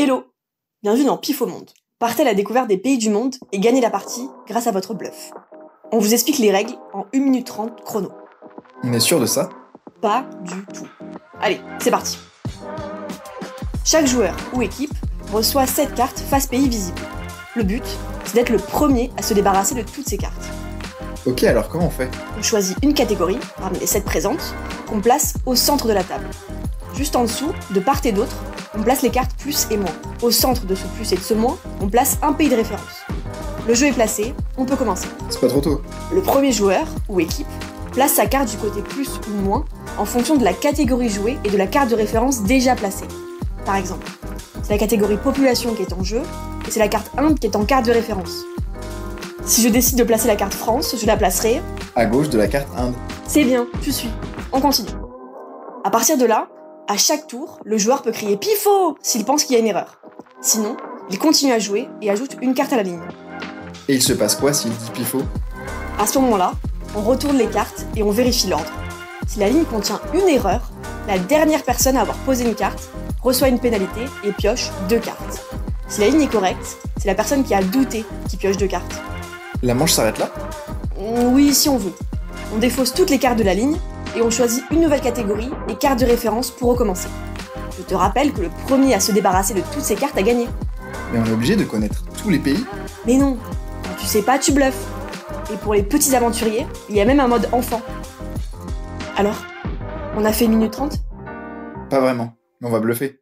Hello! Bienvenue dans Pif au monde. Partez à la découverte des pays du monde et gagnez la partie grâce à votre bluff. On vous explique les règles en 1 minute 30 chrono. On est sûr de ça? Pas du tout. Allez, c'est parti. Chaque joueur ou équipe reçoit 7 cartes face pays visibles. Le but, c'est d'être le premier à se débarrasser de toutes ces cartes. Ok, alors comment on fait? On choisit une catégorie, parmi les 7 présentes, qu'on place au centre de la table. Juste en dessous, de part et d'autre, on place les cartes plus et moins. Au centre de ce plus et de ce moins, on place un pays de référence. Le jeu est placé, on peut commencer. C'est pas trop tôt. Le premier joueur, ou équipe, place sa carte du côté plus ou moins en fonction de la catégorie jouée et de la carte de référence déjà placée. Par exemple, c'est la catégorie population qui est en jeu, et c'est la carte Inde qui est en carte de référence. Si je décide de placer la carte France, je la placerai À gauche de la carte Inde. C'est bien, tu suis. On continue. À partir de là, à chaque tour, le joueur peut crier PIFO s'il pense qu'il y a une erreur. Sinon, il continue à jouer et ajoute une carte à la ligne. Et il se passe quoi s'il dit pifo? À ce moment-là, on retourne les cartes et on vérifie l'ordre. Si la ligne contient une erreur, la dernière personne à avoir posé une carte reçoit une pénalité et pioche 2 cartes. Si la ligne est correcte, c'est la personne qui a douté qui pioche 2 cartes. La manche s'arrête là? Oui, si on veut. On défausse toutes les cartes de la ligne et on choisit une nouvelle catégorie et carte de référence pour recommencer. Je te rappelle que le premier à se débarrasser de toutes ces cartes a gagné. Mais on est obligé de connaître tous les pays? Mais non, quand tu sais pas, tu bluffes. Et pour les petits aventuriers, il y a même un mode enfant. Alors, on a fait 1 minute 30 ? Pas vraiment, mais on va bluffer.